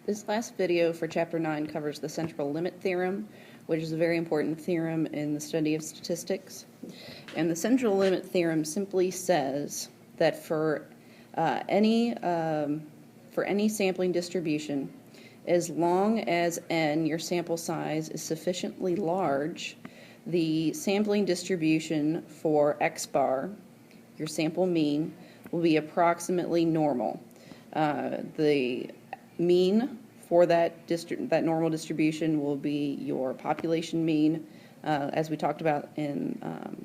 This last video for Chapter 9 covers the central limit theorem, which is a very important theorem in the study of statistics. And the central limit theorem simply says that for any sampling distribution, as long as n, your sample size, is sufficiently large, the sampling distribution for x bar, your sample mean, will be approximately normal. The mean for that normal distribution will be your population mean, as we talked about in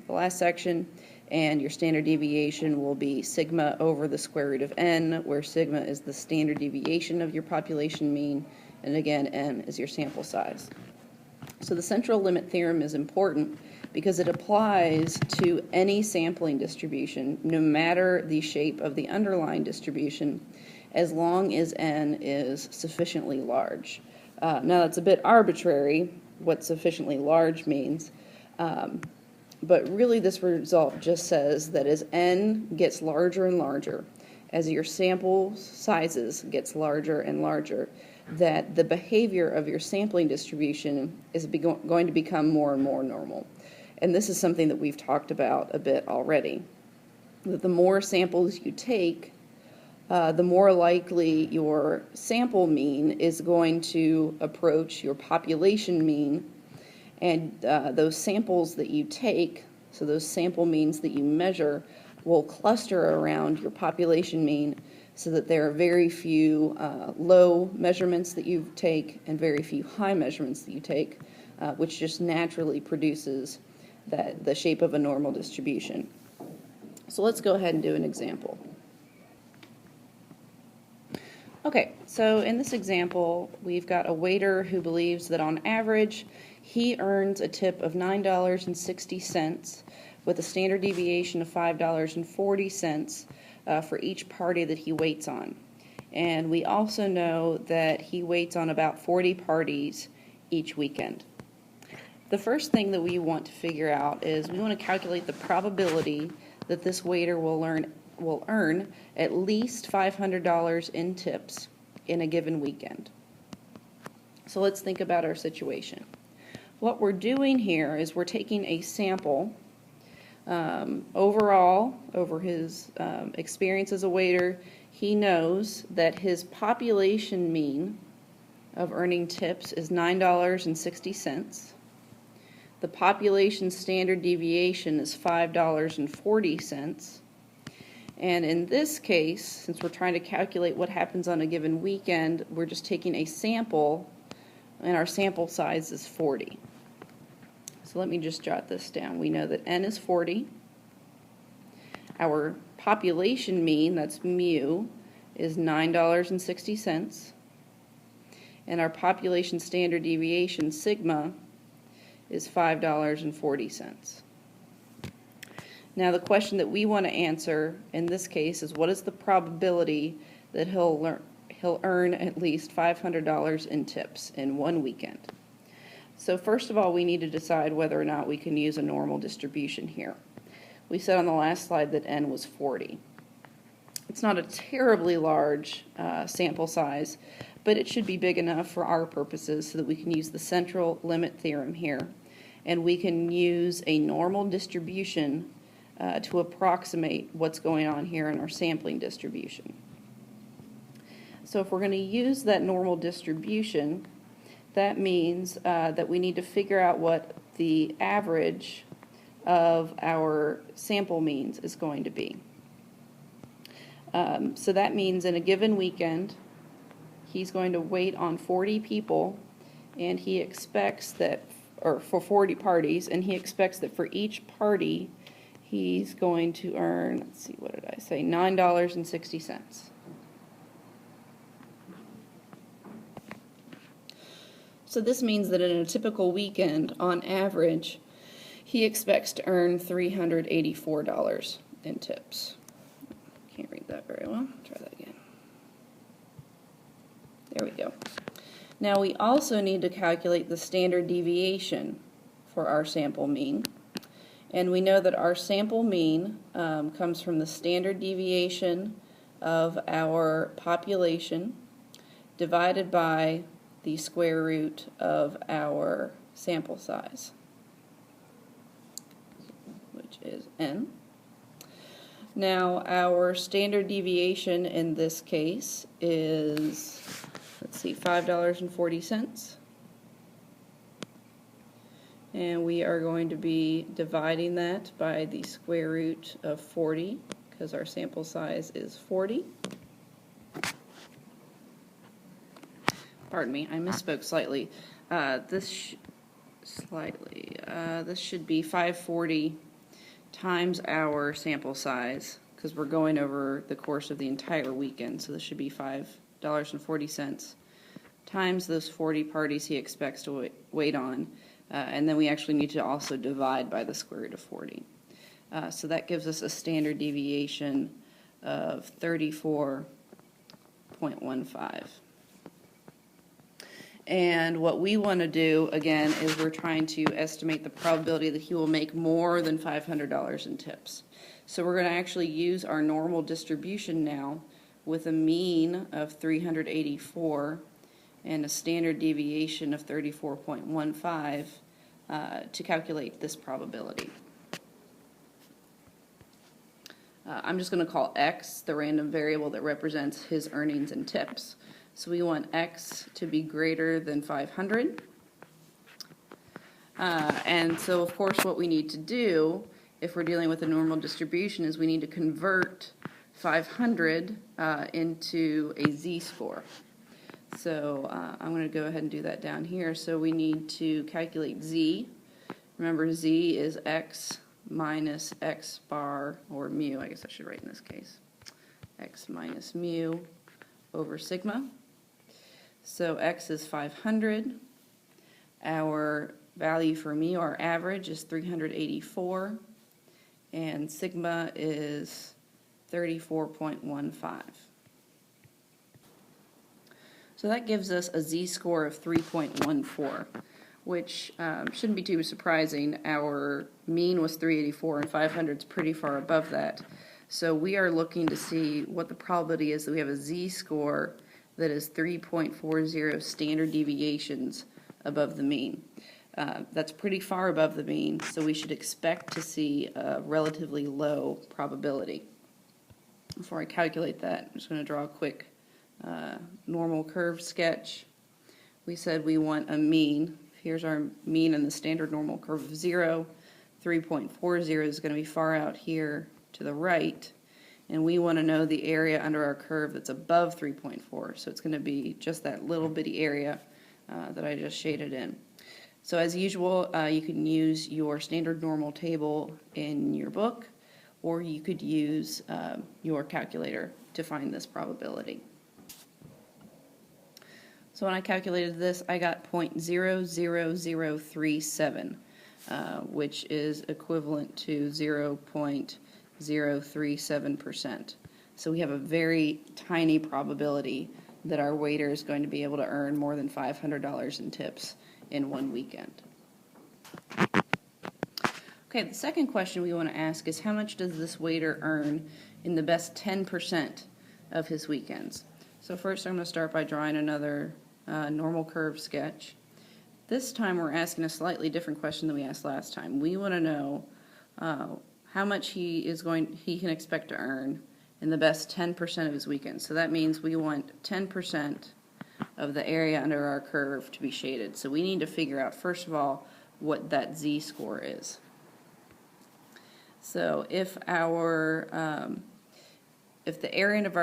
the last section, and your standard deviation will be sigma over the square root of n, where sigma is the standard deviation of your population mean, and again, n is your sample size. So the central limit theorem is important because it applies to any sampling distribution, no matter the shape of the underlying distribution, as long as n is sufficiently large. Now that's a bit arbitrary, what sufficiently large means, but really this result just says that as n gets larger and larger, as your sample sizes gets larger and larger, that the behavior of your sampling distribution is going to become more and more normal. And this is something that we've talked about a bit already. That the more samples you take, the more likely your sample mean is going to approach your population mean, and those samples that you take, so those sample means that you measure, will cluster around your population mean, so that there are very few low measurements that you take and very few high measurements that you take, which just naturally produces the shape of a normal distribution. So let's go ahead and do an example. Okay, so in this example, we've got a waiter who believes that on average, he earns a tip of $9.60 with a standard deviation of $5.40 for each party that he waits on. And we also know that he waits on about 40 parties each weekend. The first thing that we want to figure out is we want to calculate the probability that this waiter will earn at least $500 in tips in a given weekend. So let's think about our situation. What we're doing here is we're taking a sample overall over his experience as a waiter. He knows that his population mean of earning tips is $9.60. The population standard deviation is $5.40. And in this case, since we're trying to calculate what happens on a given weekend, we're just taking a sample, and our sample size is 40. So let me just jot this down. We know that n is 40. Our population mean, that's mu, is $9.60. And our population standard deviation, sigma, is $5.40. Now the question that we want to answer in this case is, what is the probability that he'll earn at least $500 in tips in one weekend? So first of all, we need to decide whether or not we can use a normal distribution here. We said on the last slide that n was 40. It's not a terribly large sample size, but it should be big enough for our purposes so that we can use the central limit theorem here, and we can use a normal distribution to approximate what's going on here in our sampling distribution. So if we're going to use that normal distribution, that means that we need to figure out what the average of our sample means is going to be. So that means in a given weekend, he's going to wait on 40 people, and he expects that, or for 40 parties, and he expects that for each party, he's going to earn, let's see, what did I say, $9.60. So this means that in a typical weekend, on average, he expects to earn $384 in tips. Can't read that very well. Try that again. There we go. Now we also need to calculate the standard deviation for our sample mean. And we know that our sample mean comes from the standard deviation of our population divided by the square root of our sample size, which is n. Now our standard deviation in this case is, let's see, $5.40. And we are going to be dividing that by the square root of 40 because our sample size is 40. Pardon me, I misspoke slightly. This should be 540 times our sample size because we're going over the course of the entire weekend. So this should be $5.40 times those 40 parties he expects to wait on. And then we actually need to also divide by the square root of 40. So that gives us a standard deviation of 34.15. And what we want to do, again, is we're trying to estimate the probability that he will make more than $500 in tips. So we're going to actually use our normal distribution now with a mean of 384 and a standard deviation of 34.15 to calculate this probability. I'm just going to call x the random variable that represents his earnings and tips. So we want x to be greater than 500. And so, of course, what we need to do, if we're dealing with a normal distribution, is we need to convert 500 into a z-score. So I'm going to go ahead and do that down here. So we need to calculate z. Remember, z is x minus x bar, or mu, I guess I should write in this case, x minus mu over sigma. So x is 500. Our value for mu, our average, is 384. And sigma is 34.15. So that gives us a z-score of 3.14, which shouldn't be too surprising. Our mean was 384, and 500 is pretty far above that. So we are looking to see what the probability is that we have a z-score that is 3.40 standard deviations above the mean. That's pretty far above the mean, so we should expect to see a relatively low probability. Before I calculate that, I'm just going to draw a quick normal curve sketch. We said we want a mean. Here's our mean in the standard normal curve of 0. 3.40 is going to be far out here to the right. And we want to know the area under our curve that's above 3.4. So it's going to be just that little bitty area that I just shaded in. So as usual, you can use your standard normal table in your book, or you could use your calculator to find this probability. So when I calculated this, I got 0.00037, which is equivalent to 0.037%. So we have a very tiny probability that our waiter is going to be able to earn more than $500 in tips in one weekend. Okay, the second question we want to ask is how much does this waiter earn in the best 10% of his weekends? So first I'm going to start by drawing another normal curve sketch. This time we're asking a slightly different question than we asked last time. We want to know how much he can expect to earn in the best 10% of his weekends. So that means we want 10% of the area under our curve to be shaded. So we need to figure out, first of all, what that z-score is. So if our if the area under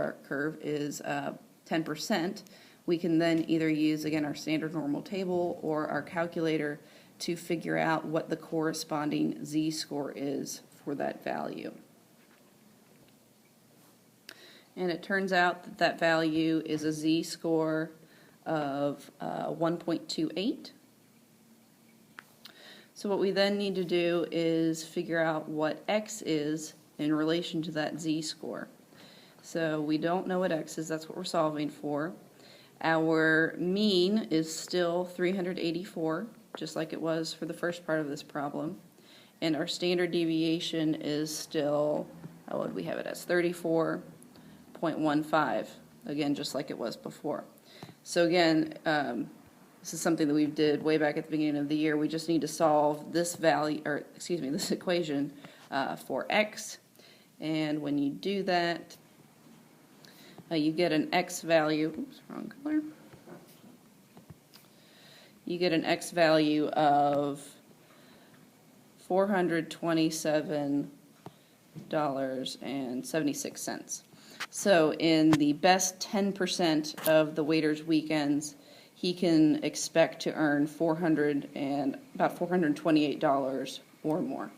our curve is 10%, we can then either use, again, our standard normal table or our calculator to figure out what the corresponding z-score is for that value. And it turns out that that value is a z-score of 1.28. So what we then need to do is figure out what x is in relation to that z-score. So we don't know what x is, that's what we're solving for. Our mean is still 384, just like it was for the first part of this problem. And our standard deviation is still, what would we have it as, 34.15. again, just like it was before. So again, this is something that we did way back at the beginning of the year. We just need to solve this value, or excuse me, this equation for x. And when you do that, you get an x value, oops, wrong color. You get an x value of $427.76. So in the best 10% of the waiter's weekends, he can expect to earn about $428 or more.